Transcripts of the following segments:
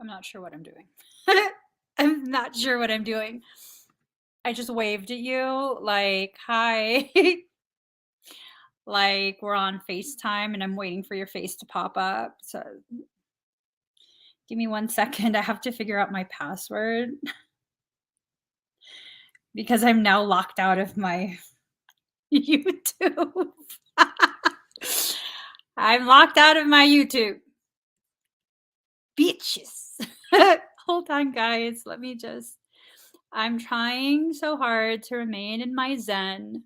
I'm not sure what I'm doing. I'm not sure what I'm doing. I just waved at you like, "Hi." Like we're on FaceTime and I'm waiting for your face to pop up. So give me 1 second. I have to figure out my password because I'm now locked out of my YouTube. I'm locked out of my YouTube. Bitches. Hold on, guys. Let me just I'm trying so hard to remain in my zen.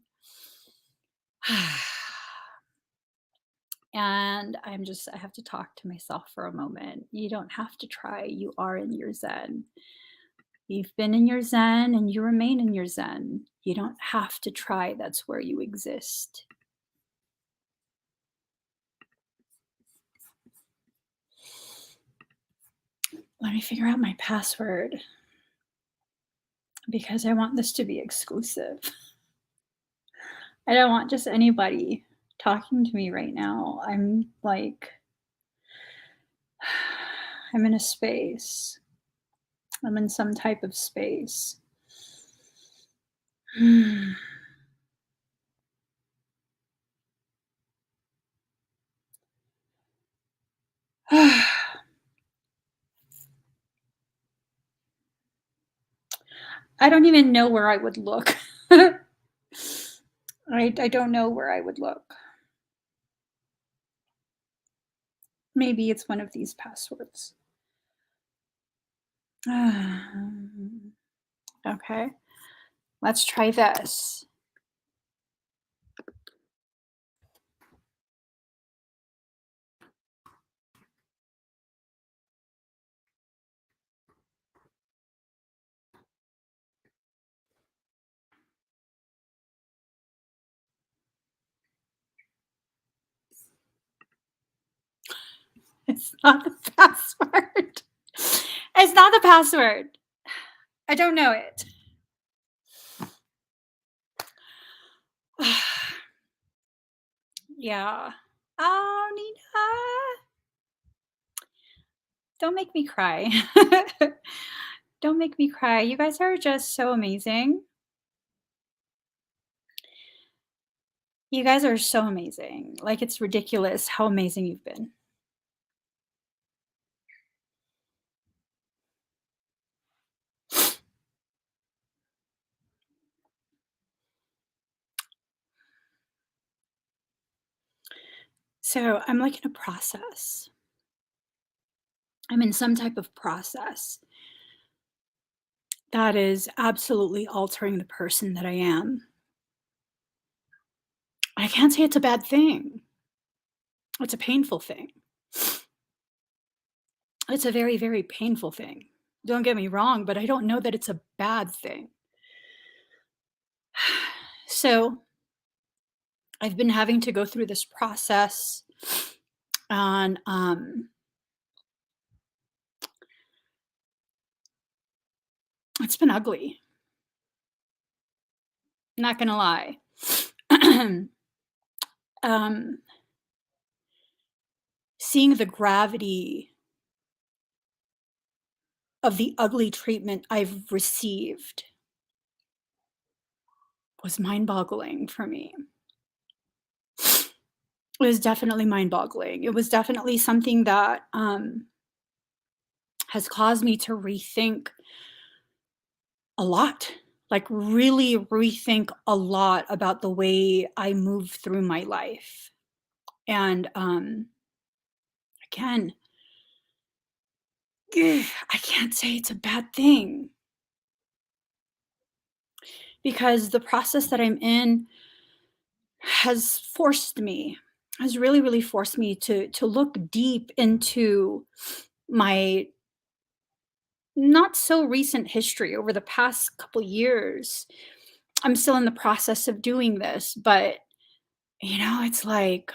And I have to talk to myself for a moment. You don't have to try. You are in your zen. You've been in your zen and you remain in your zen. You don't have to try. That's where you exist. Let me figure out my password because I want this to be exclusive. I don't want just anybody talking to me right now. I'm like, I'm in a space. I'm in some type of space. I don't even know where I would look. I don't know where I would look. Maybe it's one of these passwords. Okay, let's try this. It's not the password. It's not the password. I don't know it. Yeah. Oh, Nina. Don't make me cry. Don't make me cry. You guys are just so amazing. You guys are so amazing. Like, it's ridiculous how amazing you've been. So, I'm like in a process. I'm in some type of process that is absolutely altering the person that I am. I can't say it's a bad thing. It's a painful thing. It's a very, very painful thing. Don't get me wrong, but I don't know that it's a bad thing. So, I've been having to go through this process and it's been ugly. Not gonna lie. um, Seeing the gravity of the ugly treatment I've received was mind-boggling for me. It was definitely mind-boggling. It was definitely something that has caused me to rethink a lot, like really rethink a lot about the way I move through my life. And again, I can't say it's a bad thing because the process that I'm in has forced me, has really, really forced me to look deep into my not so recent history over the past couple years. I'm still in the process of doing this, but it's like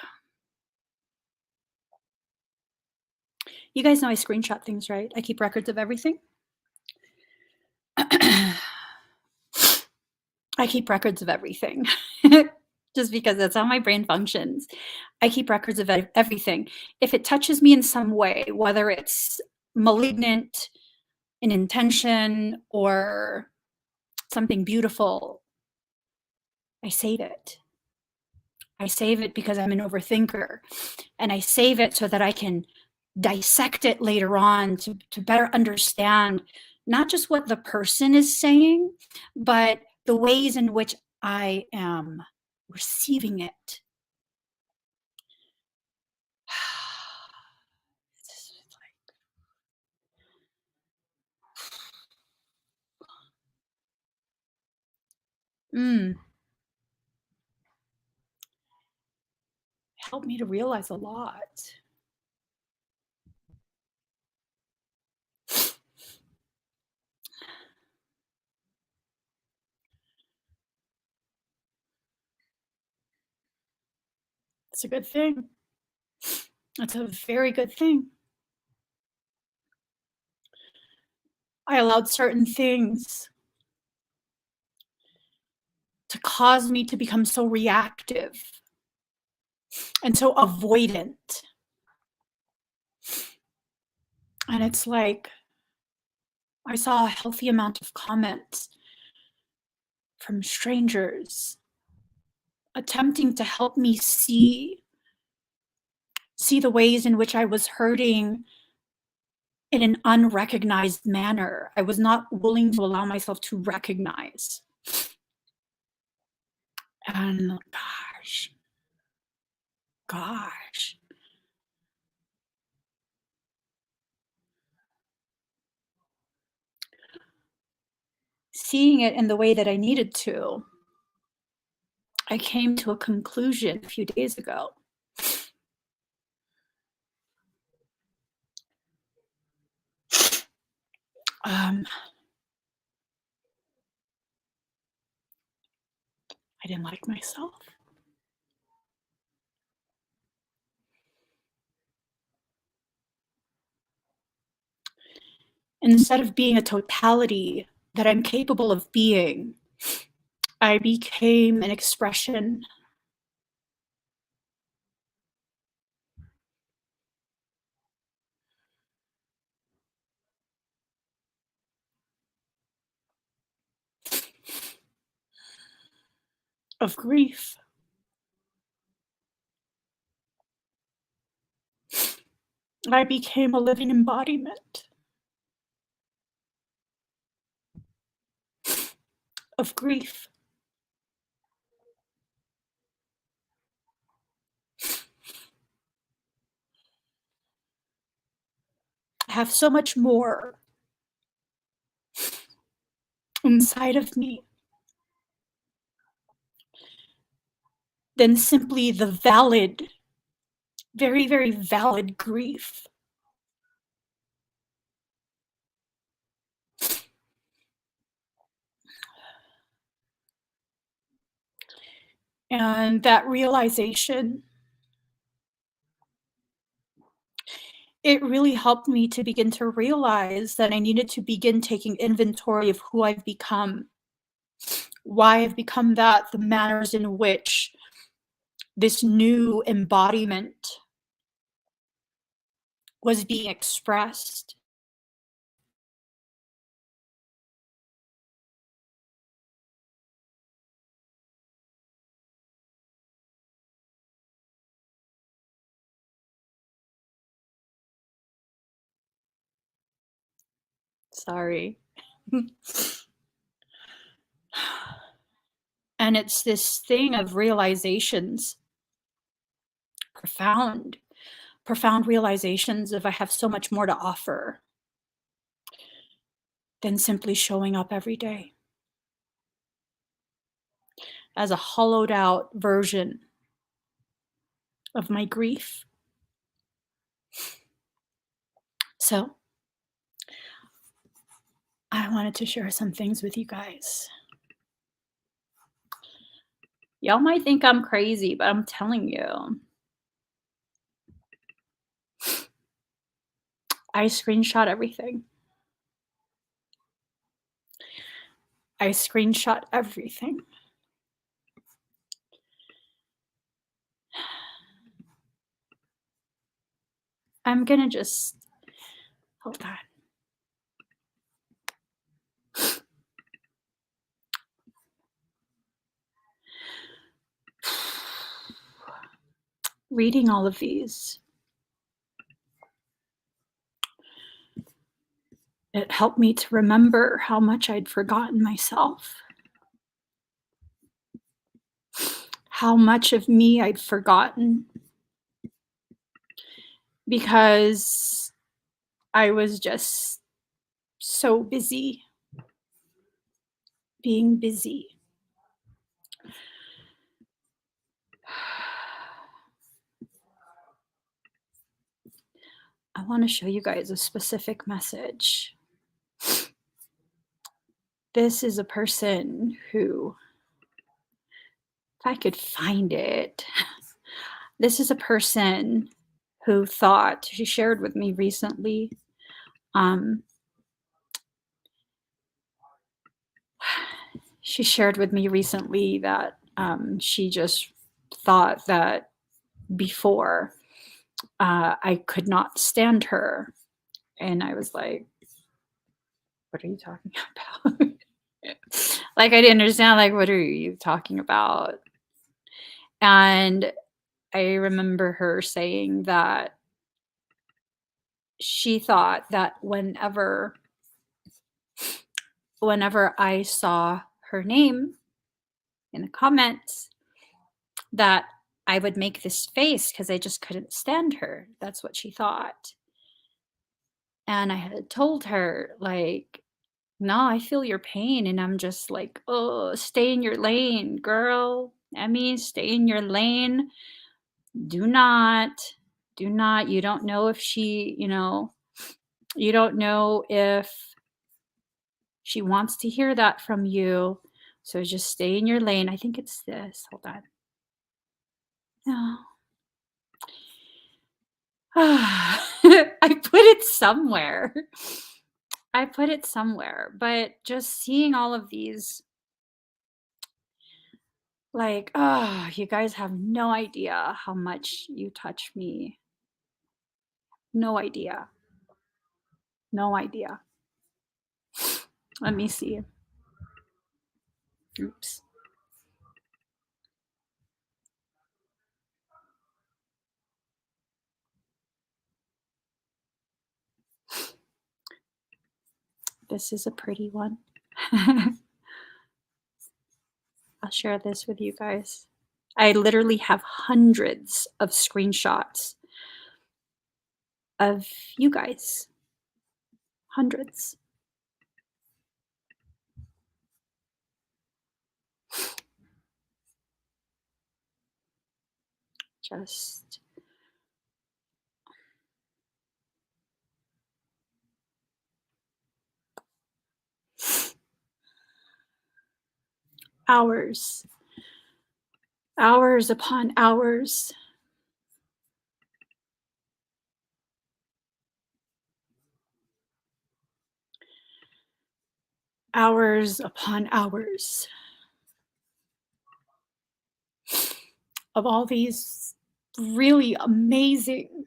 you guys know I screenshot things, right? I keep records of everything. I keep records of everything. Just because that's how my brain functions. I keep records of everything. If it touches me in some way, whether it's malignant in intention or something beautiful, I save it. I save it because I'm an overthinker, and I save it so that I can dissect it later on to better understand not just what the person is saying, but the ways in which I am receiving it. Mm, helped me to realize a lot. It's a good thing. It's a very good thing. I allowed certain things to cause me to become so reactive and so avoidant. And it's like I saw a healthy amount of comments from strangers attempting to help me see the ways in which I was hurting in an unrecognized manner. I was not willing to allow myself to recognize. And gosh, seeing it in the way that I needed to, I came to a conclusion a few days ago. Um, I didn't like myself. Instead of being a totality that I'm capable of being, I became an expression of grief. I became a living embodiment of grief. I have so much more inside of me than simply the valid, very, very valid grief. And that realization, it really helped me to begin to realize that I needed to begin taking inventory of who I've become, why I've become that, the manners in which this new embodiment was being expressed. Sorry. And it's this thing of realizations, profound, profound realizations of I have so much more to offer than simply showing up every day as a hollowed out version of my grief. So I wanted to share some things with you guys. Y'all might think I'm crazy, but I'm telling you, I screenshot everything. I screenshot everything. I'm gonna just Hold on. Reading all of these, it helped me to remember how much I'd forgotten myself, how much of me I'd forgotten because I was just so busy being busy. I want to show you guys a specific message. This is a person who, if I could find it, this is a person who thought, she shared with me recently, um, she shared with me recently that she just thought that before I could not stand her. And I was like, what are you talking about? Like, I didn't understand, like, what are you talking about? And I remember her saying that she thought that whenever I saw her name in the comments, that I would make this face because I just couldn't stand her. That's what she thought. And I had told her, like, no, I feel your pain. And I'm just like, oh, stay in your lane, girl. Emmy, stay in your lane. Do not, do not. You don't know if you don't know if she wants to hear that from you. So just stay in your lane. I think it's this. Hold on. No. I put it somewhere. I put it somewhere, but just seeing all of these, like, oh, you guys have no idea how much you touch me. No idea. No idea. Let me see. Oops. This is a pretty one. I'll share this with you guys. I literally have hundreds of screenshots of you guys. Hundreds. Just hours, hours upon hours. Hours upon hours of all these really amazing,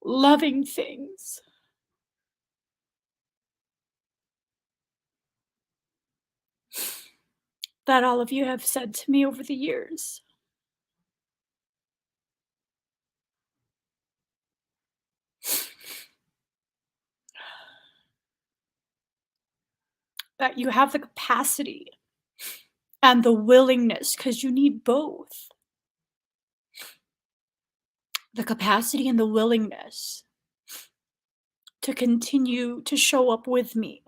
loving things that all of you have said to me over the years. That you have the capacity and the willingness, because you need both, the capacity and the willingness to continue to show up with me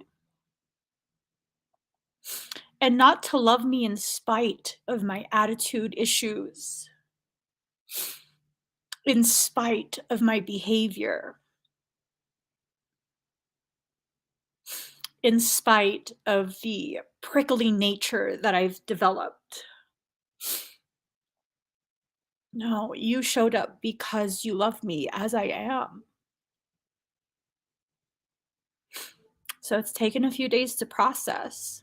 and not to love me in spite of my attitude issues, in spite of my behavior, in spite of the prickly nature that I've developed. No, you showed up because you love me as I am. So it's taken a few days to process.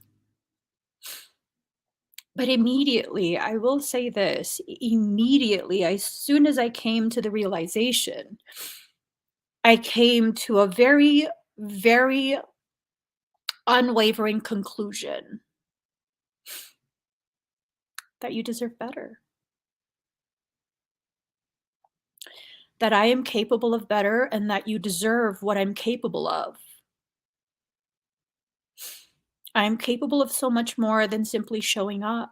But immediately, I will say this, immediately, as soon as I came to the realization, I came to a very, very unwavering conclusion that you deserve better, that I am capable of better, and that you deserve what I'm capable of. I am capable of so much more than simply showing up.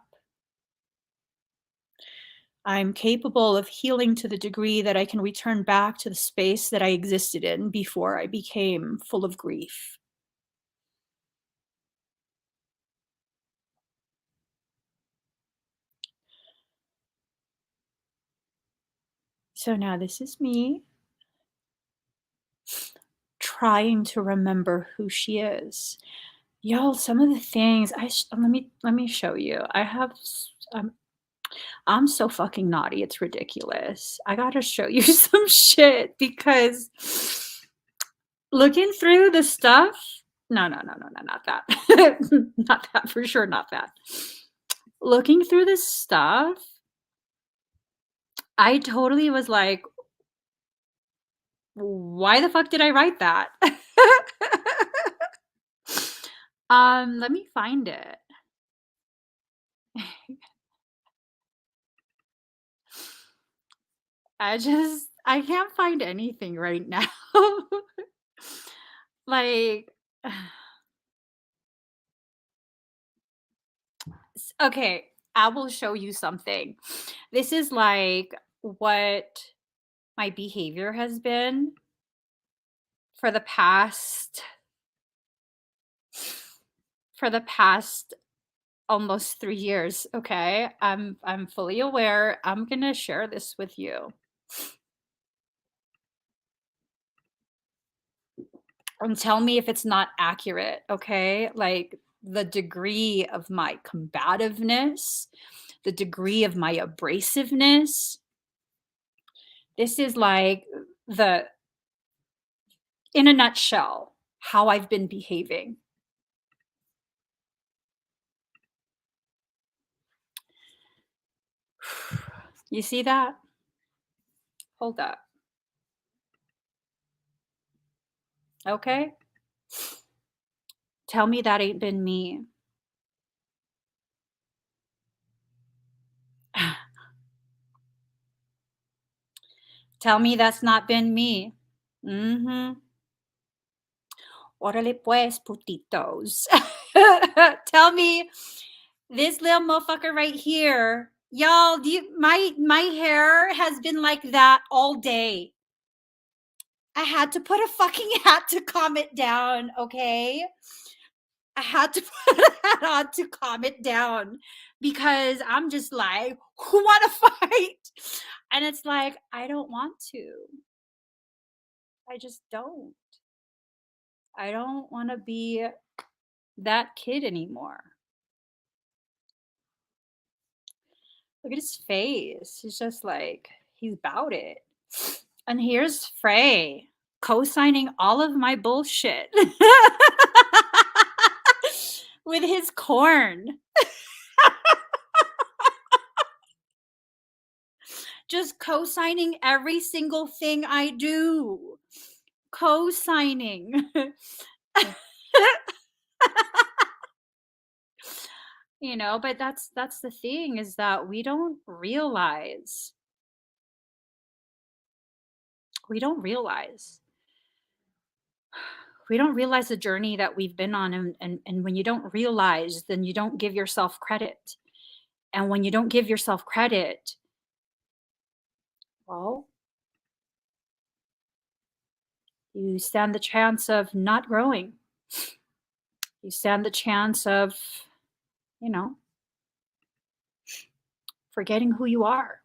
I'm capable of healing to the degree that I can return back to the space that I existed in before I became full of grief. So now this is me trying to remember who she is. Y'all, some of the things let me show you. I'm so fucking naughty. It's ridiculous. I got to show you some shit because looking through the stuff, no, not that. Not that for sure, not that. Looking through this stuff, I totally was like, why the fuck did I write that? Let me find it. I can't find anything right now. Like, okay, I will show you something. This is like what my behavior has been for the past almost 3 years, okay? I'm fully aware. I'm gonna share this with you. And tell me if it's not accurate, okay? Like, the degree of my combativeness, the degree of my abrasiveness. This is like the in a nutshell, how I've been behaving. You see that? Hold up. Okay? Tell me that ain't been me. Tell me that's not been me. Mhm. Órale pues, putitos. Tell me this little motherfucker right here. Y'all, my hair has been like that all day. I had to put a fucking hat to calm it down, okay? I had to put a hat on to calm it down because I'm just like, who wanna fight? And it's like, I don't want to. I just don't. I don't wanna be that kid anymore. Look at his face. He's just like, he's about it. And here's Frey co-signing all of my bullshit with his corn. Just co-signing every single thing I do. Co-signing. But that's the thing is that we don't realize we don't realize the journey that we've been on, and when you don't realize, then you don't give yourself credit. And when you don't give yourself credit, well, you stand the chance of not growing. You stand the chance of, you know, forgetting who you are,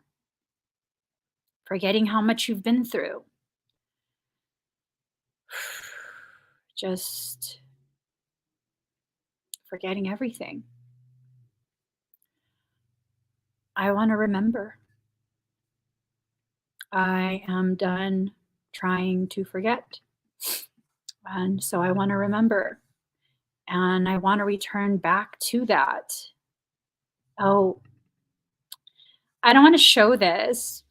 forgetting how much you've been through. Just forgetting everything. I want to remember. I am done trying to forget. And so I want to remember. And I want to return back to that. Oh, I don't want to show this.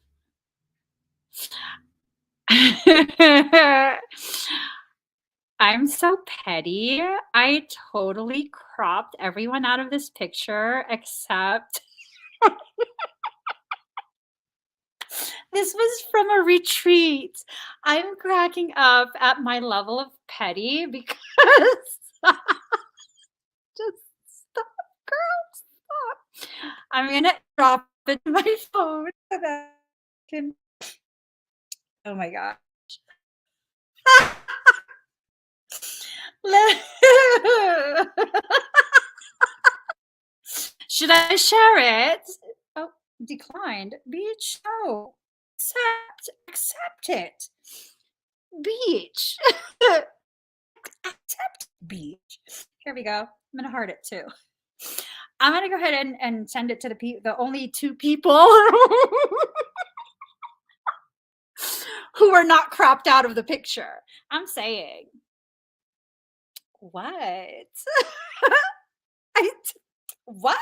I'm so petty. I totally cropped everyone out of this picture except this was from a retreat. I'm cracking up at my level of petty because just stop, girl, stop. I'm gonna drop it to my phone so that I can. Oh my god. Let- Should I share it? Oh, declined. Beach, no. Accept it. Beach. Accept beach. Here we go. I'm gonna heart it too. I'm gonna go ahead and send it to the only two people who are not cropped out of the picture. I'm saying, what? I, what?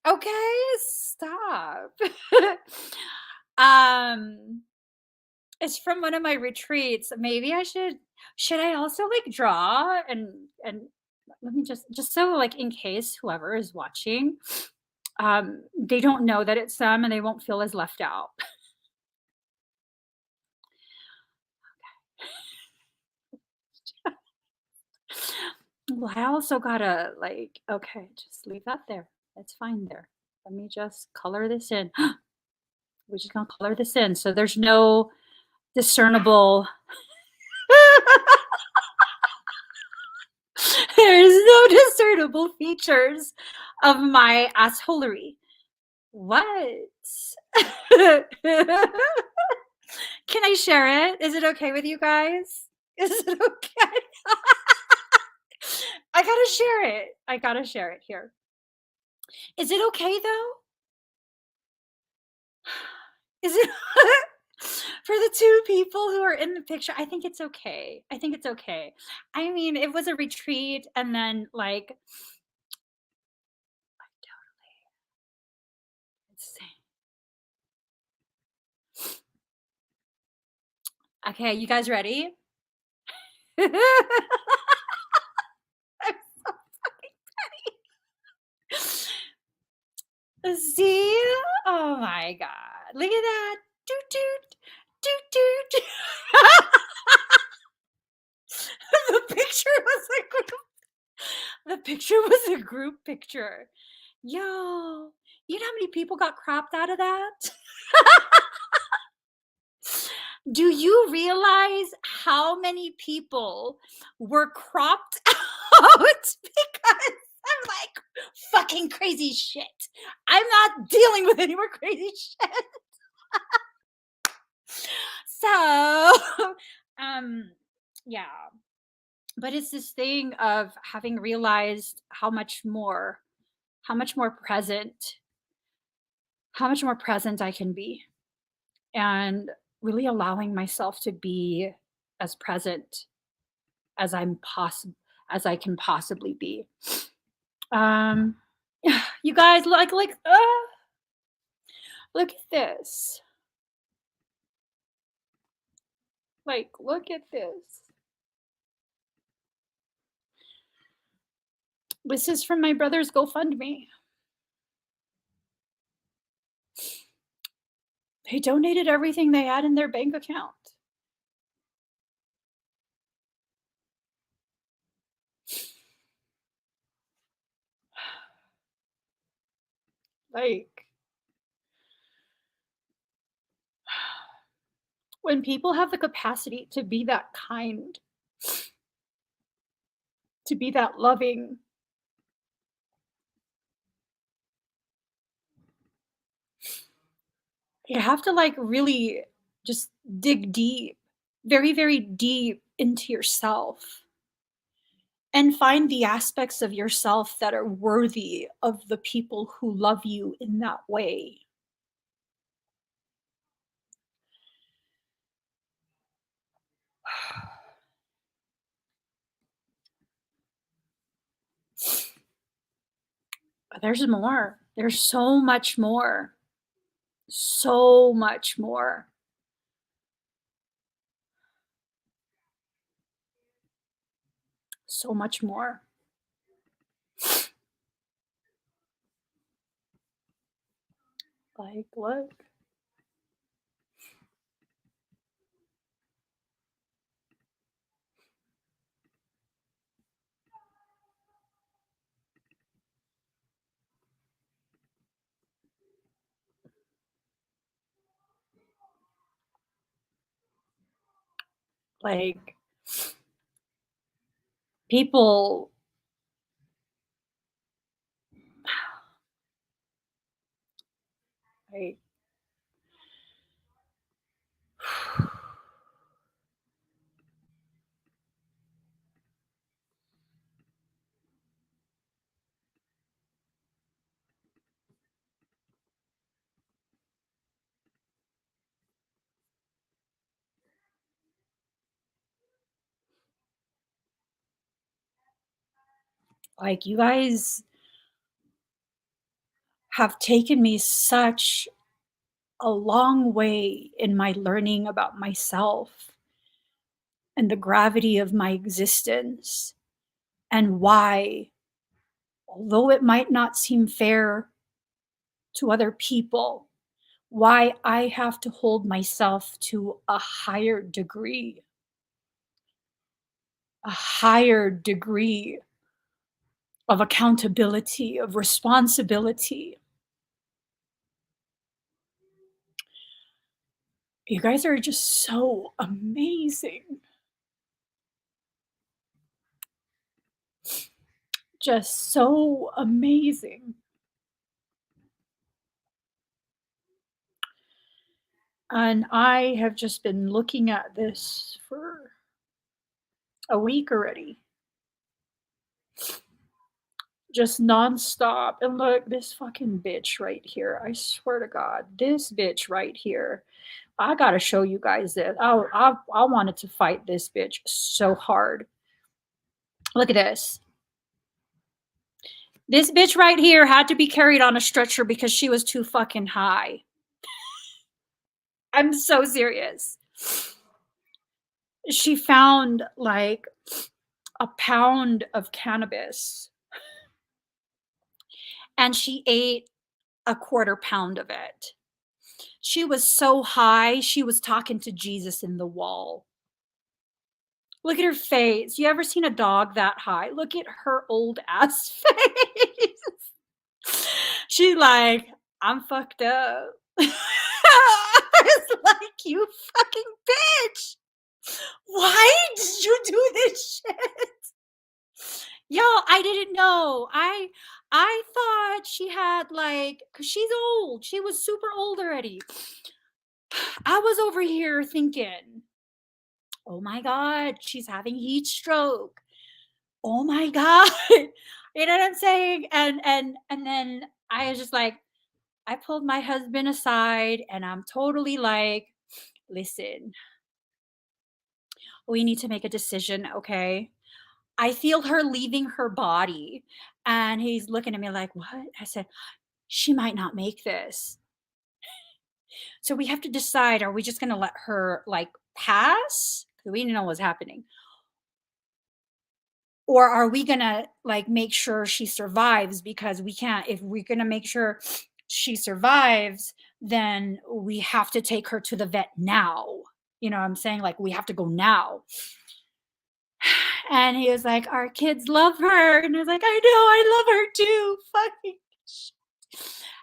Okay, stop. um, it's from one of my retreats. Maybe should I also like draw and let me just so like in case whoever is watching, they don't know that it's them and they won't feel as left out. Well, I also gotta like, okay, just leave that there. That's fine there. Let me just color this in. We're just gonna color this in so there's no discernible. There's no discernible features of my assholery. What? Can I share it? Is it okay with you guys? Is it okay? I gotta share it. I gotta share it here. Is it okay though? Is it for the two people who are in the picture? I think it's okay. I think it's okay. I mean, it was a retreat, and then like, okay, you guys ready? I'm so See? Oh my god. Look at that. Doot doot. Doot doot. The picture was a group. The picture was a group picture. Yo, you know how many people got cropped out of that? Do you realize how many people were cropped out because I'm like fucking crazy shit? I'm not dealing with any more crazy shit. So, um, yeah, but it's this thing of having realized how much more present, how much more present I can be, and really allowing myself to be as present as I'm possible as I can possibly be. Um, you guys look at this. Like, look at this. This is from my brother's GoFundMe. They donated everything they had in their bank account. Like, when people have the capacity to be that kind, to be that loving, you have to like really just dig deep, very, very deep into yourself and find the aspects of yourself that are worthy of the people who love you in that way. There's more. There's so much more. So much more. so much more. Like what? Like people like like you guys have taken me such a long way in my learning about myself and the gravity of my existence and why, although it might not seem fair to other people, why I have to hold myself to a higher degree of accountability, of responsibility. You guys are just so amazing. Just so amazing. And I have just been looking at this for a week already, just nonstop. And look, this fucking bitch right here. I swear to God, this bitch right here. I gotta show you guys this. I wanted to fight this bitch so hard. Look at this. This bitch right here had to be carried on a stretcher because she was too fucking high. I'm so serious. She found like a pound of cannabis and she ate a quarter pound of it. She was so high, she was talking to Jesus in the wall. Look at her face. You ever seen a dog that high? Look at her old ass face. She's like, I'm fucked up. It's like, you fucking bitch. Why did you do this shit? Yo, I didn't know. I thought she had like, cause she's old. She was super old already. I was over here thinking, oh my God, she's having heat stroke. Oh my God. You know what I'm saying? And then I was just like, I pulled my husband aside and I'm totally like, listen, we need to make a decision, okay? I feel her leaving her body. And he's looking at me like, what? I said, she might not make this. So we have to decide, are we just gonna let her like pass? 'Cause we didn't know what was happening. Or are we gonna like make sure she survives? Because we can't, if we're gonna make sure she survives, then we have to take her to the vet now. You know what I'm saying? Like we have to go now. And he was like, our kids love her. And I was like, I know, I love her too. Fucking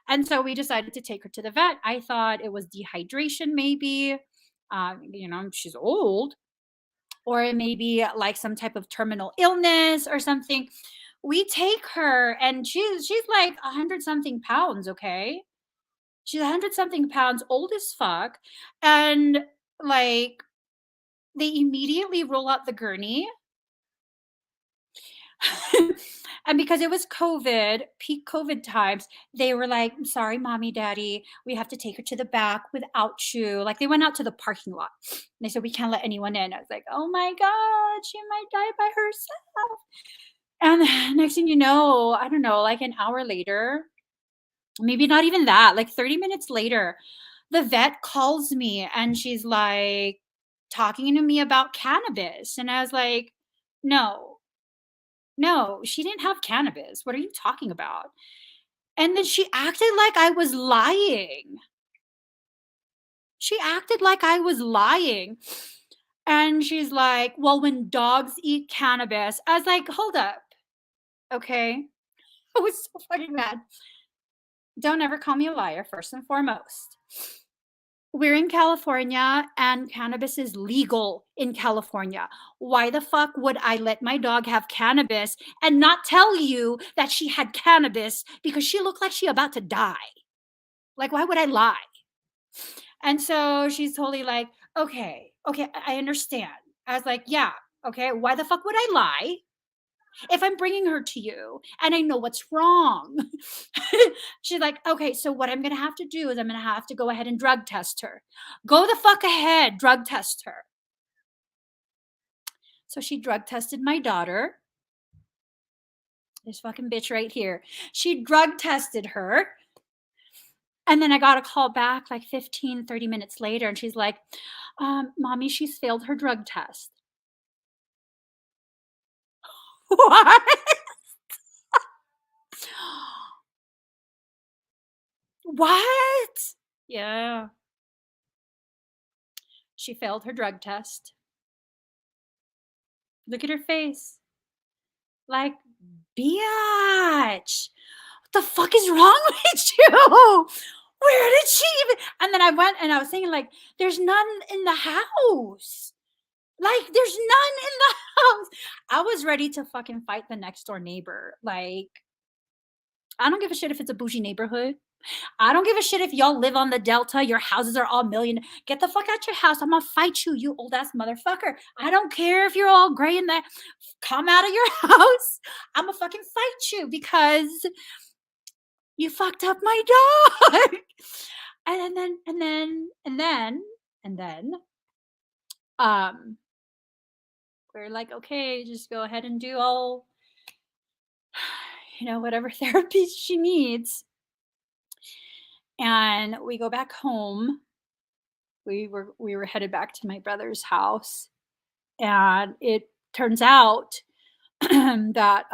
and so we decided to take her to the vet. I thought it was dehydration, maybe. She's old, or it may be like some type of terminal illness or something. We take her, and she's like 100 something pounds. Okay, she's 100 something pounds, old as fuck, and like they immediately roll out the gurney. And because it was COVID, peak COVID times, they were like, "I'm sorry, mommy, daddy, we have to take her to the back without you." Like they went out to the parking lot. And they said, "We can't let anyone in." I was like, "Oh my God, she might die by herself." And next thing you know, I don't know, like an hour later, maybe not even that, like 30 minutes later, the vet calls me and she's like talking to me about cannabis. And I was like, no. No, she didn't have cannabis. What are you talking about?" And then she acted like I was lying. She acted like I was lying. And she's like, "Well, when dogs eat cannabis," I was like, "Hold up, okay?" I was so fucking mad. Don't ever call me a liar, first and foremost. We're in California and cannabis is legal in California. Why the fuck would I let my dog have cannabis and not tell you that she had cannabis because she looked like she about to die? Like, why would I lie? And so she's totally like, "Okay, okay, I understand." I was like, "Yeah, okay, why the fuck would I lie if I'm bringing her to you and I know what's wrong?" She's like, "Okay, so what I'm gonna have to do is I'm gonna have to go ahead and drug test her." Go the fuck ahead, drug test her. So she drug tested my daughter. This fucking bitch right here. She drug tested her. And then I got a call back like 15, 30 minutes later, and she's like, Mommy, she's failed her drug test. What? What? Yeah. She failed her drug test. Look at her face. Like, "Biatch, what the fuck is wrong with you? Where did she even?" And then I went and I was thinking, like, there's none in the house. Like, there's none in the house. I was ready to fucking fight the next door neighbor. Like, I don't give a shit if it's a bougie neighborhood. I don't give a shit if y'all live on the Delta, your houses are all million. Get the fuck out your house. I'm gonna fight you, you old ass motherfucker. I don't care if you're all gray in the come out of your house. I'm gonna fucking fight you because you fucked up my dog. And then um we're like, okay, just go ahead and do all whatever therapy she needs. And we go back home. We were headed back to my brother's house, and it turns out that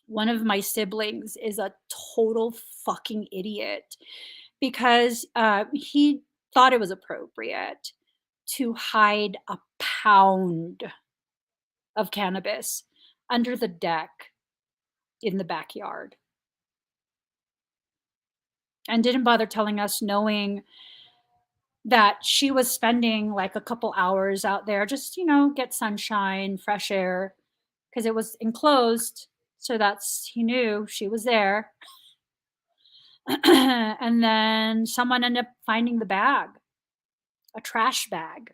one of my siblings is a total fucking idiot because he thought it was appropriate to hide a pound of cannabis under the deck in the backyard and didn't bother telling us, knowing that she was spending like a couple hours out there just, get sunshine, fresh air, because it was enclosed. So he knew she was there. And then someone ended up finding the bag, a trash bag.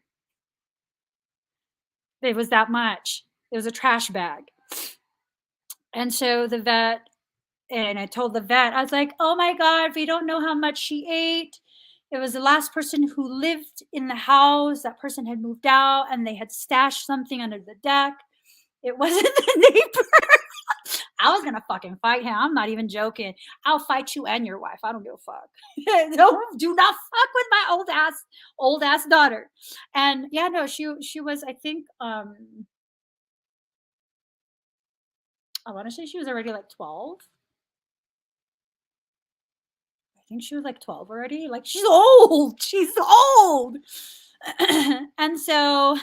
It was that much. It was a trash bag. And so I told the vet, I was like, "Oh my God, we don't know how much she ate. It was the last person who lived in the house. That person had moved out and they had stashed something under the deck. It wasn't the neighbor." I was gonna fucking fight him. I'm not even joking. I'll fight you and your wife. I don't give a fuck. Do not fuck with my old ass daughter. And yeah, no, she was, I think, I want to say she was already like 12. I think she was like 12 already. Like, she's old. She's old. And so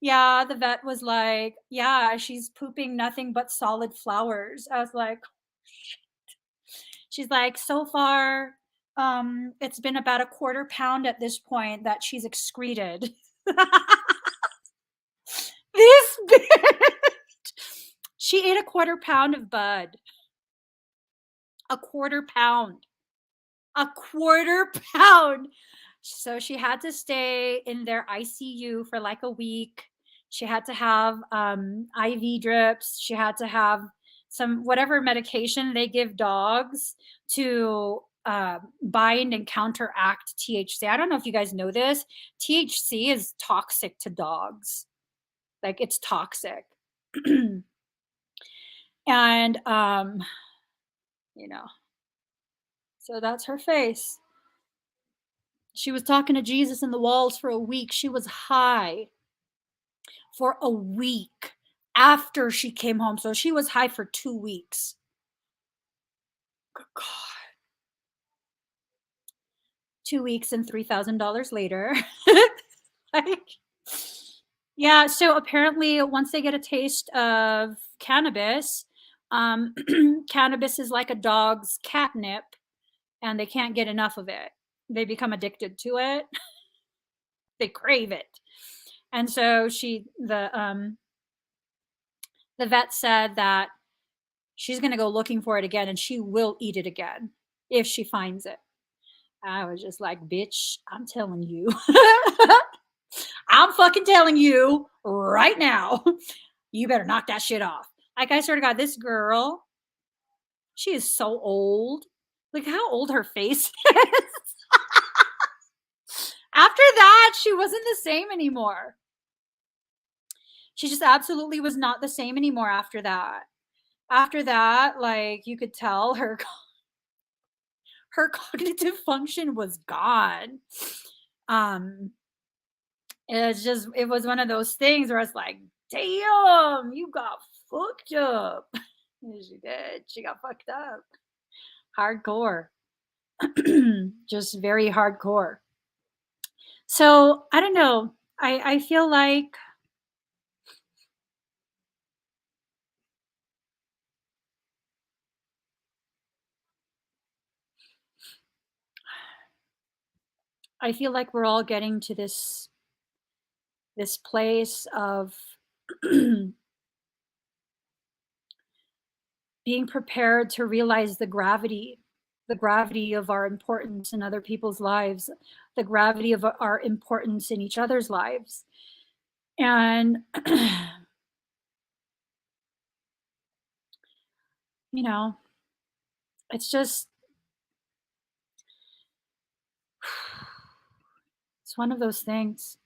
yeah, the vet was like, "Yeah, she's pooping nothing but solid flowers." I was like, she's like, "So far, it's been about a quarter pound at this point that she's excreted." This bitch. She ate a quarter pound of bud. A quarter pound. A quarter pound. So she had to stay in their ICU for like a week. She had to have IV drips. She had to have some whatever medication they give dogs to bind and counteract THC. I don't know if you guys know this. THC is toxic to dogs. Like, it's toxic. And you know, so that's her face. She was talking to Jesus in the walls for a week. She was high for a week after she came home. So she was high for 2 weeks. Good God. 2 weeks and $3,000 later. Like, yeah, so apparently once they get a taste of cannabis, um, cannabis is like a dog's catnip and they can't get enough of it. They become addicted to it. They crave it. And so the vet said that she's going to go looking for it again and she will eat it again if she finds it. I was just like, bitch, I'm telling you. I'm fucking telling you right now. You better knock that shit off. Like, I swear to God, this girl, she is so old. Like, how old her face is. After that, she wasn't the same anymore. She just absolutely was not the same anymore after that. After that, like, you could tell her cognitive function was gone. Um, it was one of those things where I was like, damn, you got fucked up. And she did. She got fucked up. Hardcore. Just very hardcore. So I don't know. I feel like we're all getting to this place of being prepared to realize the gravity of our importance in other people's lives, the gravity of our importance in each other's lives. And you know, it's just it's one of those things.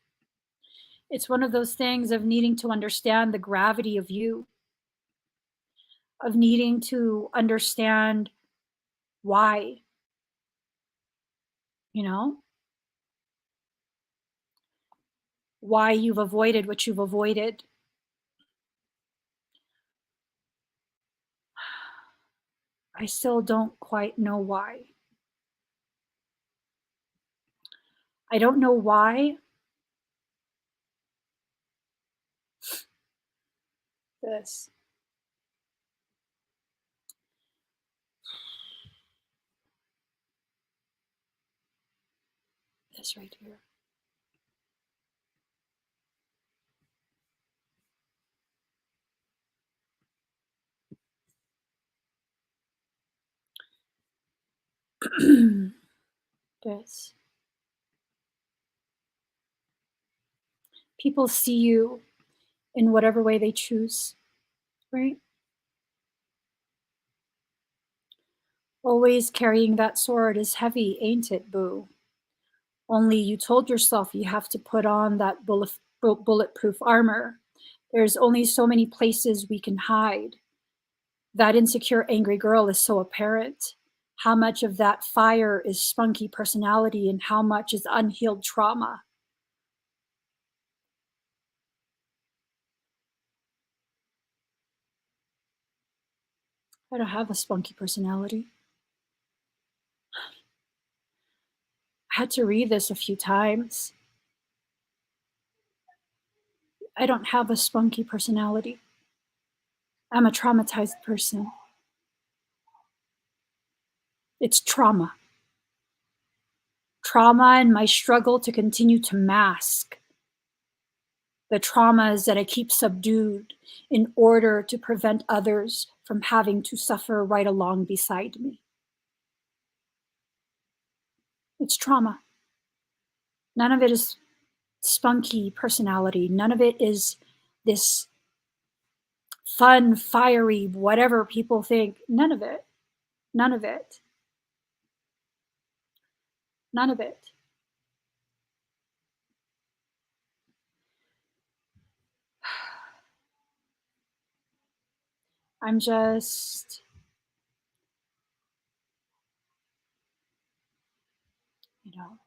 It's one of those things of needing to understand the gravity of you, of needing to understand why, you know, why you've avoided what you've avoided. I still don't quite know why. I don't know why this this right here. This. People see you in whatever way they choose, right? Always carrying that sword is heavy, ain't it, boo? Only you told yourself you have to put on that bulletproof armor. There's only so many places we can hide. That insecure, angry girl is so apparent. How much of that fire is spunky personality and how much is unhealed trauma? I don't have a spunky personality. I had to read this a few times. I don't have a spunky personality. I'm a traumatized person. It's trauma. Trauma and my struggle to continue to mask the traumas that I keep subdued in order to prevent others from having to suffer right along beside me. It's trauma. None of it is spunky personality. None of it is this fun, fiery, whatever people think. None of it. None of it. None of it. I'm just, you know.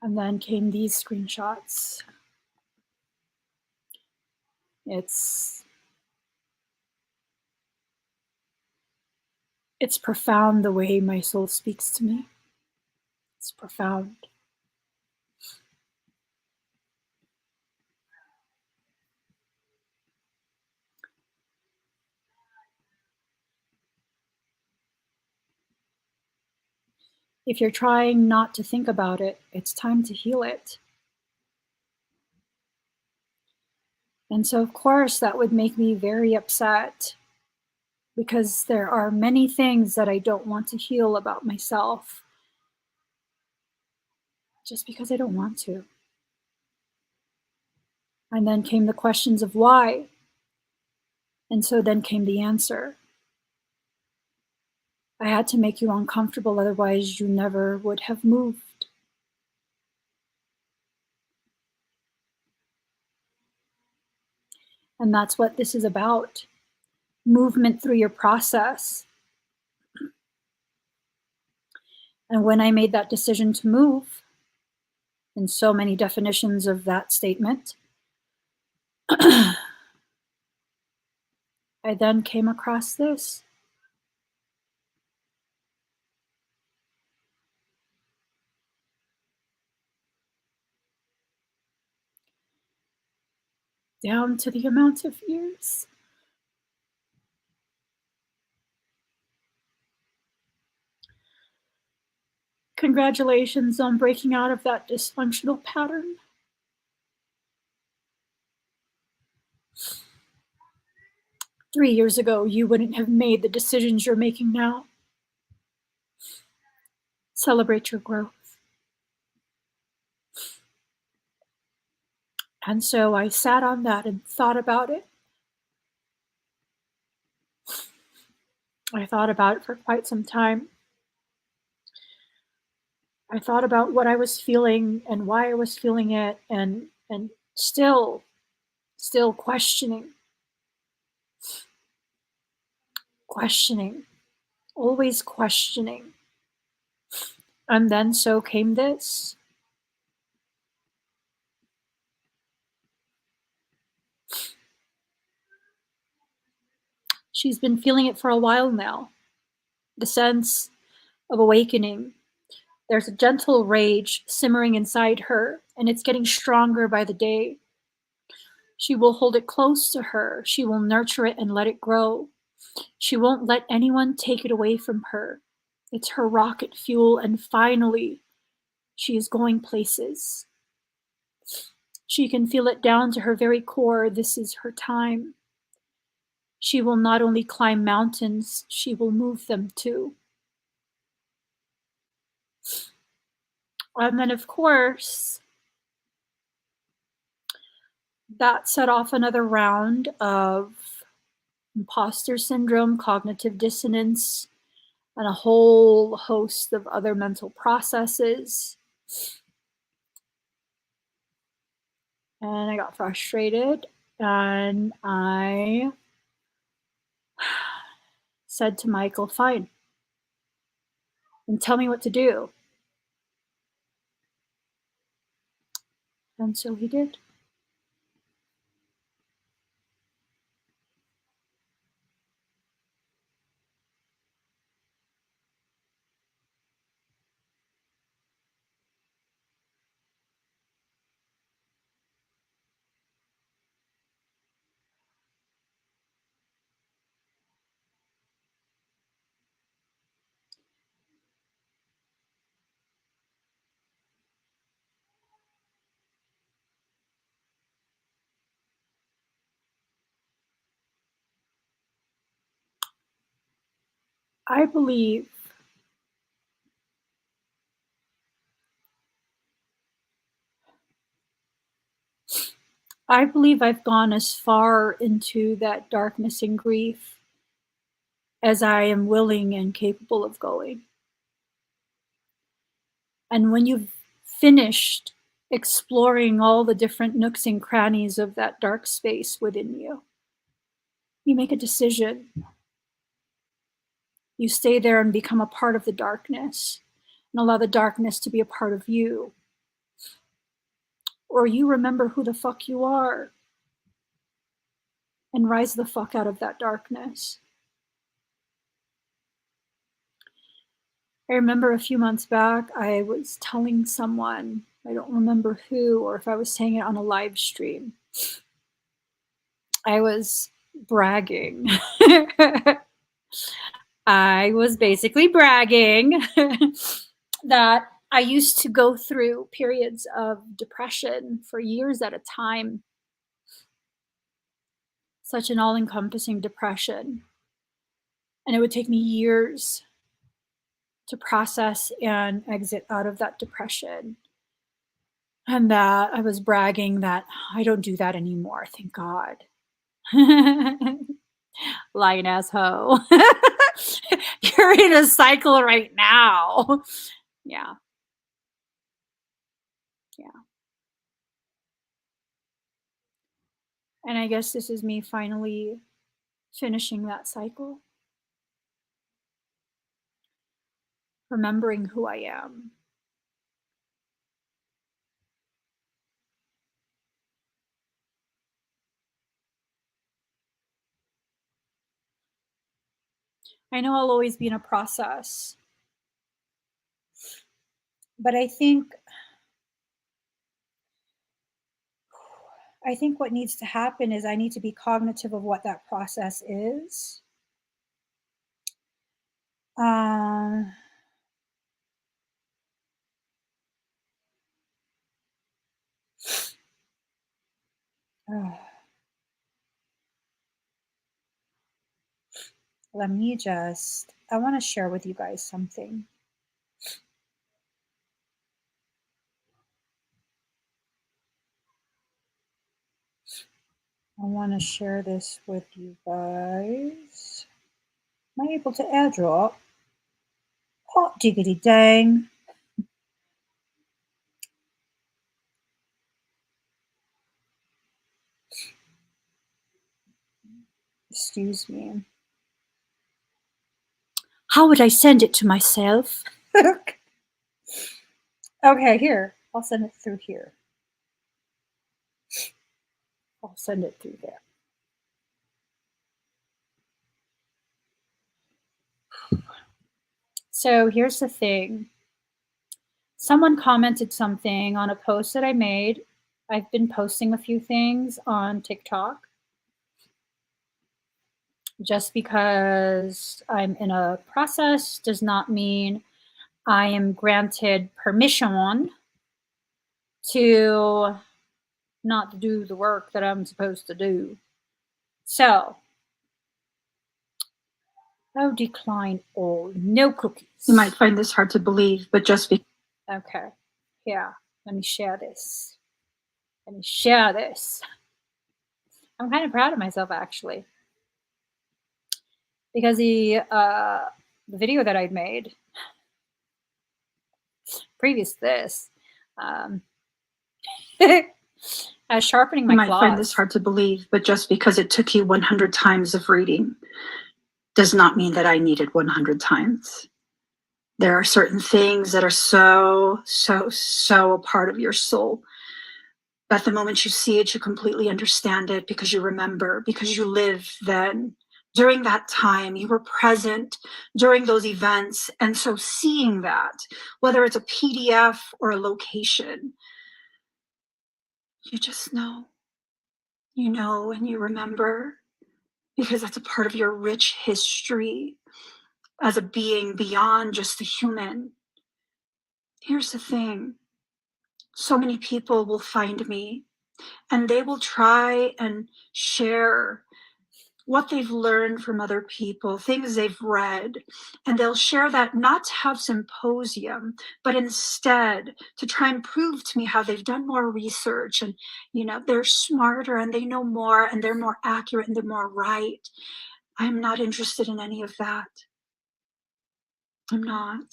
And then came these screenshots. It's it's profound the way my soul speaks to me. It's profound. If you're trying not to think about it, it's time to heal it. And so, of course, that would make me very upset because there are many things that I don't want to heal about myself just because I don't want to. And then came the questions of why. And so then came the answer. I had to make you uncomfortable, otherwise, you never would have moved. And that's what this is about, movement through your process. And when I made that decision to move, in so many definitions of that statement, I then came across this. Down to the amount of years. Congratulations on breaking out of that dysfunctional pattern. Three years ago, you wouldn't have made the decisions you're making now. Celebrate your growth. And so I sat on that and thought about it. I thought about it for quite some time. I thought about what I was feeling and why I was feeling it, and still questioning, always questioning. And then so came this. She's been feeling it for a while now. The sense of awakening. There's a gentle rage simmering inside her, and it's getting stronger by the day. She will hold it close to her. She will nurture it and let it grow. She won't let anyone take it away from her. It's her rocket fuel, and finally, she is going places. She can feel it down to her very core. This is her time. She will not only climb mountains, she will move them too. And then, of course, that set off another round of imposter syndrome, cognitive dissonance, and a whole host of other mental processes. And I got frustrated, and I said to Michael, fine, and tell me what to do. And so he did. I believe I've gone as far into that darkness and grief as I am willing and capable of going. And when you've finished exploring all the different nooks and crannies of that dark space within you, you make a decision. You stay there and become a part of the darkness and allow the darkness to be a part of you. Or you remember who the fuck you are. and rise the fuck out of that darkness. I remember a few months back, I was telling someone, I don't remember who, or if I was saying it on a live stream. I was bragging. I was basically bragging that I used to go through periods of depression for years at a time, such an all encompassing depression. And it would take me years to process and exit out of that depression. And that I was bragging that I don't do that anymore, thank God. Lying ass hoe. You're in a cycle right now. Yeah. Yeah. And I guess this is me finally finishing that cycle. Remembering who I am. I know I'll always be in a process. But I think what needs to happen is I need to be cognitive of what that process is. Um, let me just, I want to share with you guys something. I want to share this with you guys. Am I able to airdrop? Hot diggity dang. Excuse me. How would I send it to myself? Okay, here. I'll send it through here. I'll send it through there. So here's the thing. Someone commented something on a post that I made. I've been posting a few things on TikTok. Just because I'm in a process does not mean I am granted permission to not do the work that I'm supposed to do. So, oh, decline all, no cookies. You might find this hard to believe, but just be. Okay, yeah, let me share this. Let me share this. I'm kind of proud of myself, actually. Because the video that I'd made previous to this, sharpening my claws. You might find this hard to believe, but just because it took you 100 times of reading does not mean that I needed 100 times. There are certain things that are so a part of your soul. But the moment you see it, you completely understand it because you remember, because you live then. During that time, you were present during those events. And so seeing that, whether it's a PDF or a location, you just know. You know and you remember because that's a part of your rich history as a being beyond just the human. Here's the thing. So many people will find me and they will try and share what they've learned from other people, things they've read, and they'll share that not to have symposium, but instead to try and prove to me how they've done more research and, they're smarter and they know more and they're more accurate and they're more right. I'm not interested in any of that. I'm not.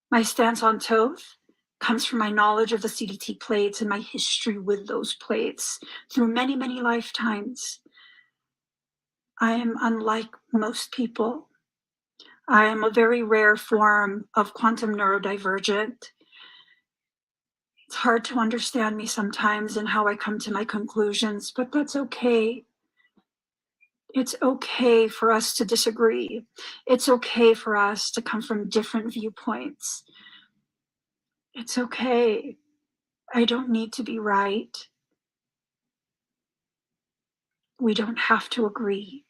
My stance on Thoth comes from my knowledge of the CDT plates and my history with those plates through many, many lifetimes. I am unlike most people. I am a very rare form of quantum neurodivergent. It's hard to understand me sometimes and how I come to my conclusions, but that's okay. It's okay for us to disagree. It's okay for us to come from different viewpoints. It's okay. I don't need to be right. We don't have to agree.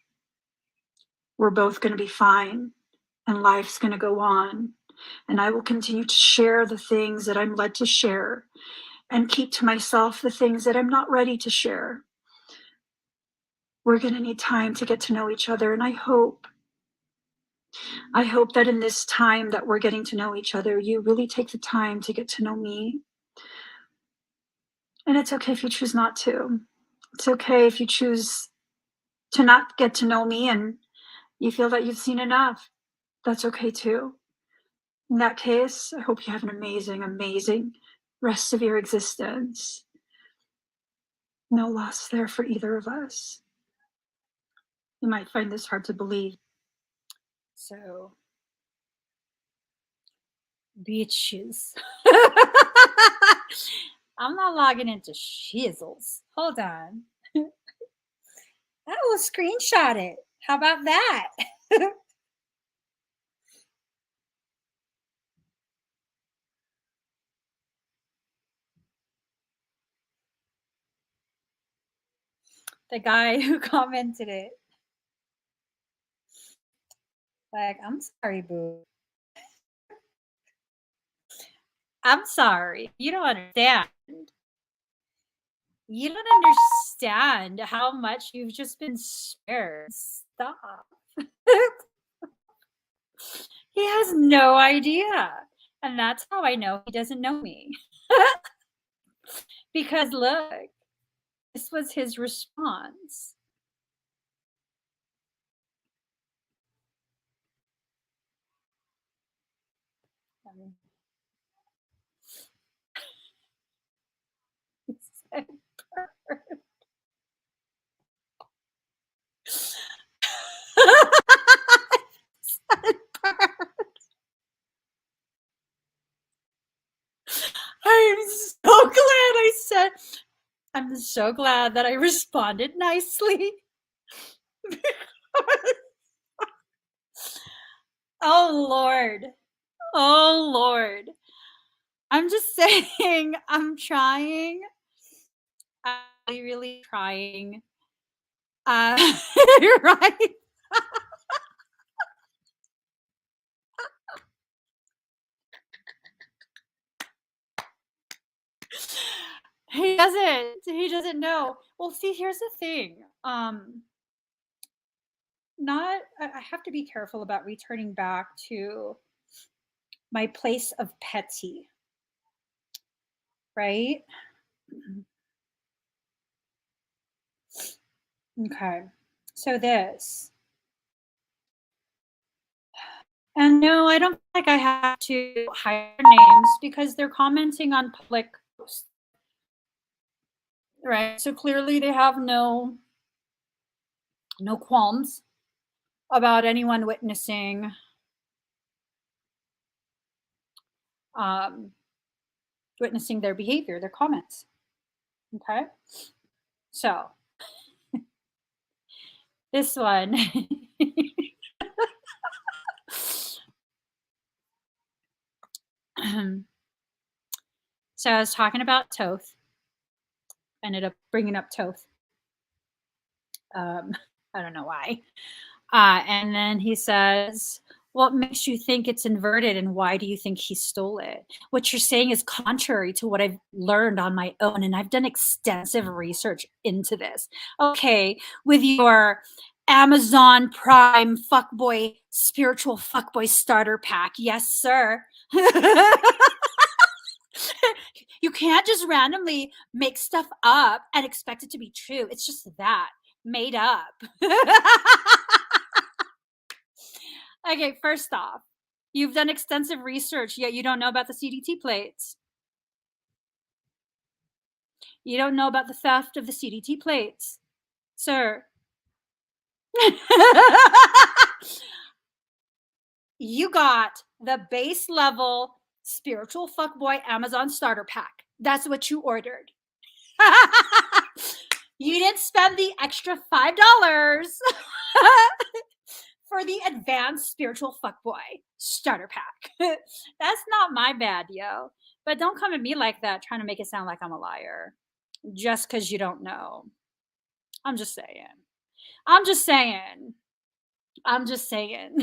We're both going to be fine, and life's going to go on. And I will continue to share the things that I'm led to share and keep to myself the things that I'm not ready to share. We're going to need time to get to know each other. And I hope that in this time that we're getting to know each other, you really take the time to get to know me. And it's okay if you choose not to. It's okay if you choose to not get to know me and you feel that you've seen enough. That's okay too. In that case, I hope you have an amazing, amazing rest of your existence. No loss there for either of us. You might find this hard to believe. So, bitches. I'm not logging into shizzles. Hold on. I will screenshot it. How about that? The guy who commented it. Like, I'm sorry, boo. I'm sorry. You don't understand. You don't understand how much you've just been spared. Stop. He has no idea. And that's how I know he doesn't know me. Because look, this was his response. He said, "Bird." Said, "Bird." I'm so glad that I responded nicely. Oh Lord. Oh Lord. I'm just saying, I'm trying. I'm really, really trying. You're right. He doesn't know. Well, see, here's the thing. Not I have to be careful about returning back to my place of petty, right? Okay. So this. And no, I don't feel like I have to hide their names because they're commenting on public posts, right? So clearly they have no qualms about anyone um, witnessing their behavior, their comments. Okay, so this one. So I was talking about Toth. Ended up bringing up Toth. Um, I don't know why. And then he says, "What makes you think it's inverted and why do you think he stole it?" What you're saying is contrary to what I've learned on my own, and I've done extensive research into this. Okay, with your Amazon Prime fuckboy, spiritual fuckboy starter pack. Yes, sir. You can't just randomly make stuff up and expect it to be true. It's just that made up. Okay, first off, you've done extensive research, yet you don't know about the CDT plates. You don't know about the theft of the CDT plates, sir. You got the base level spiritual fuckboy Amazon starter pack. That's what you ordered. You didn't spend the extra $5 for the advanced spiritual fuckboy starter pack. That's not my bad, yo. But don't come at me like that, trying to make it sound like I'm a liar just because you don't know. I'm just saying. I'm just saying. I'm just saying.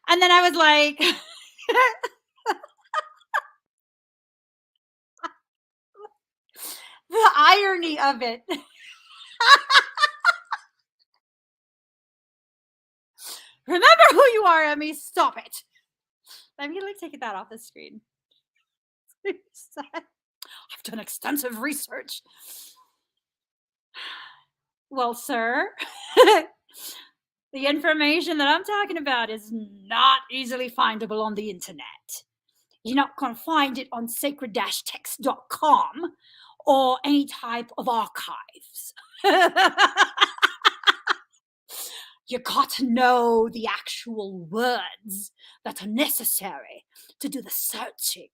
And then I was like, the irony of it. Remember who you are, Emmy. Stop it. Let me like take that off the screen. I've done extensive research. Well, sir, the information that I'm talking about is not easily findable on the internet. You're not going to find it on sacred-text.com or any type of archives. You got to know the actual words that are necessary to do the searching.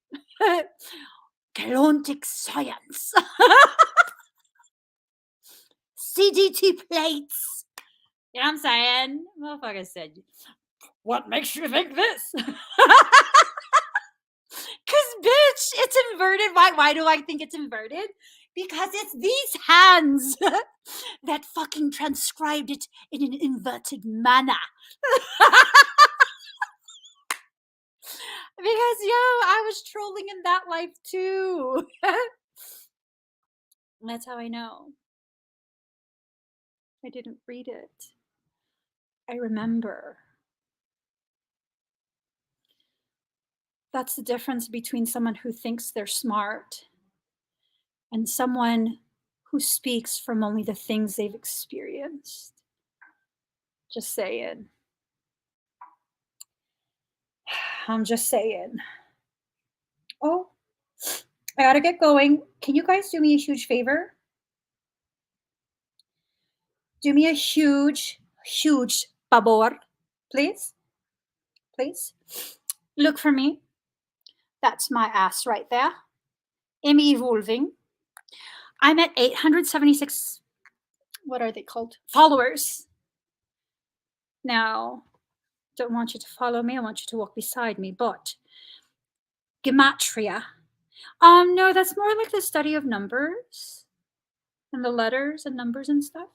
Galactic science. CDT plates. You know what I'm saying? Motherfucker said, what makes you think this? Because, bitch, it's inverted. Why do I think it's inverted? Because it's these hands that fucking transcribed it in an inverted manner. Because, I was trolling in that life too. That's how I know. I didn't read it. I remember. That's the difference between someone who thinks they're smart and someone who speaks from only the things they've experienced. Just saying. I'm just saying. Oh, I gotta get going. Can you guys do me a huge favor? Do me a huge, huge favor, please. Please. Look for me. That's my ass right there. I'm evolving. I'm at 876, what are they called? Followers. Now, don't want you to follow me. I want you to walk beside me, but gematria. No, that's more like the study of numbers and the letters and numbers and stuff.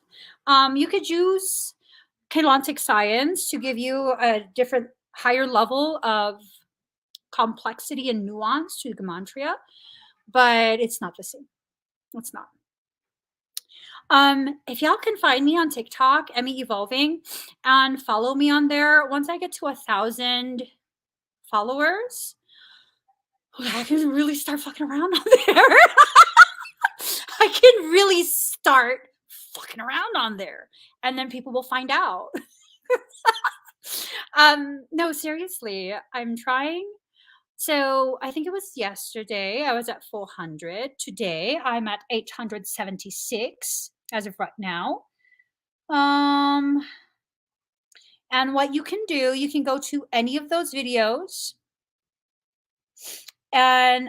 You could use Keylontic science to give you a different, higher level of complexity and nuance to gematria, but it's not the same. It's not. If y'all can find me on TikTok, Emmy Evolving, and follow me on there. Once I get to 1,000 followers, I can really start fucking around on there. I can really start fucking around on there, and then people will find out. No, seriously, I'm trying. So I think it was yesterday I was at 400. Today I'm at 876 as of right now. And what you can do, you can go to any of those videos and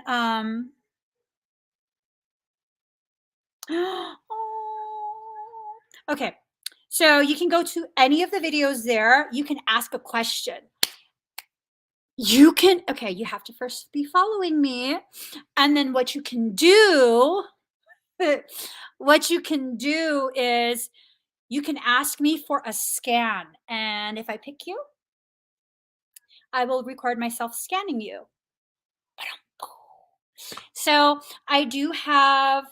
okay. So you can go to any of the videos there. You can ask a question. You have to first be following me. And then what you can do, is you can ask me for a scan. And if I pick you, I will record myself scanning you. So I do have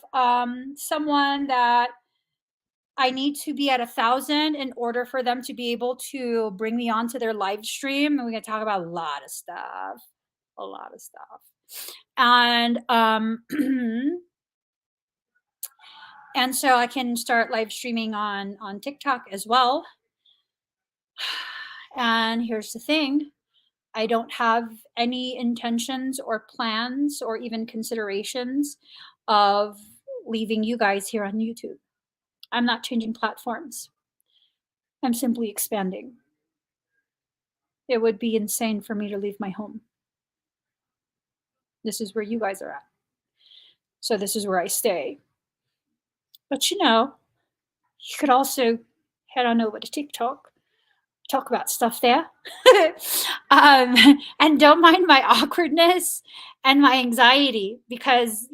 someone that I need to be at 1,000 in order for them to be able to bring me onto their live stream. And we're going to talk about a lot of stuff. And and so I can start live streaming on TikTok as well. And here's the thing. I don't have any intentions or plans or even considerations of leaving you guys here on YouTube. I'm not changing platforms. I'm simply expanding. It would be insane for me to leave my home. This is where you guys are at. So this is where I stay. But you could also head on over to TikTok, talk about stuff there. um, and don't mind my awkwardness and my anxiety because,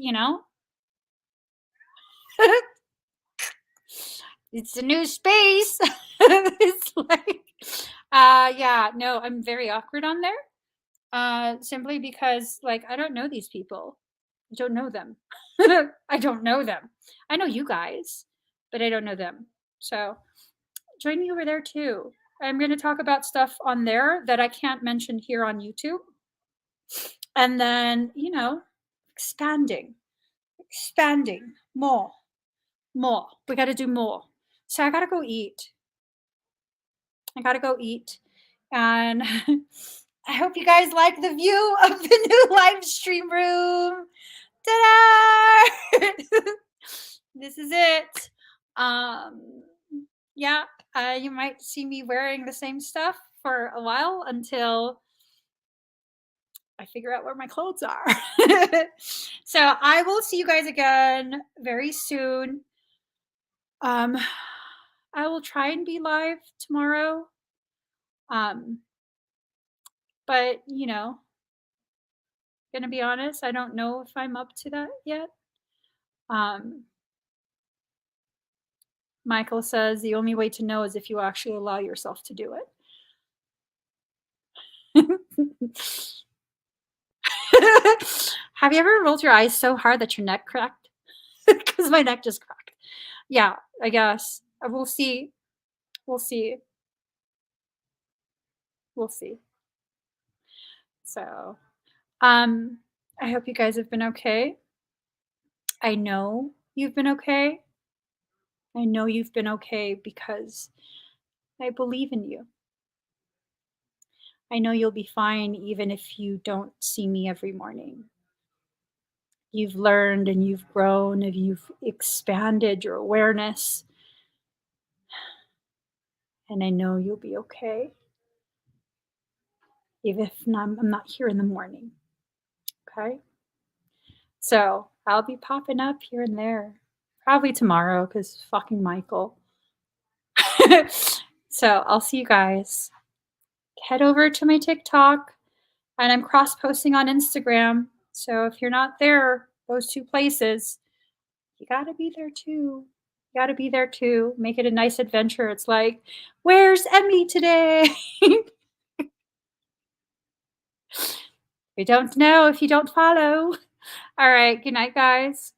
it's a new space. It's like, yeah, no, I'm very awkward on there. Simply because, like, I don't know these people. I don't know them. I don't know them. I know you guys, but I don't know them. So join me over there too. I'm going to talk about stuff on there that I can't mention here on YouTube. And then, expanding, expanding more, more. We got to do more. So I got to go eat. I got to go eat. And I hope you guys like the view of the new live stream room. Ta-da! This is it. Um, yeah, you might see me wearing the same stuff for a while until I figure out where my clothes are. So I will see you guys again very soon. Um, I will try and be live tomorrow. Um, but gonna be honest, I don't know if I'm up to that yet. Um, Michael says the only way to know is if you actually allow yourself to do it. Have you ever rolled your eyes so hard that your neck cracked? Because my neck just cracked. Yeah, I guess. We'll see. We'll see. We'll see. So, um, I hope you guys have been okay. I know you've been okay. I know you've been okay because I believe in you. I know you'll be fine even if you don't see me every morning. You've learned and you've grown and you've expanded your awareness. And I know you'll be okay, even if I'm not here in the morning. Okay? So I'll be popping up here and there. Probably tomorrow because fucking Michael. So I'll see you guys. Head over to my TikTok and I'm cross posting on Instagram. So if you're not there, those two places, you gotta be there too. You gotta be there too. Make it a nice adventure. It's like, where's Emmy today? We don't know if you don't follow. All right. Good night, guys.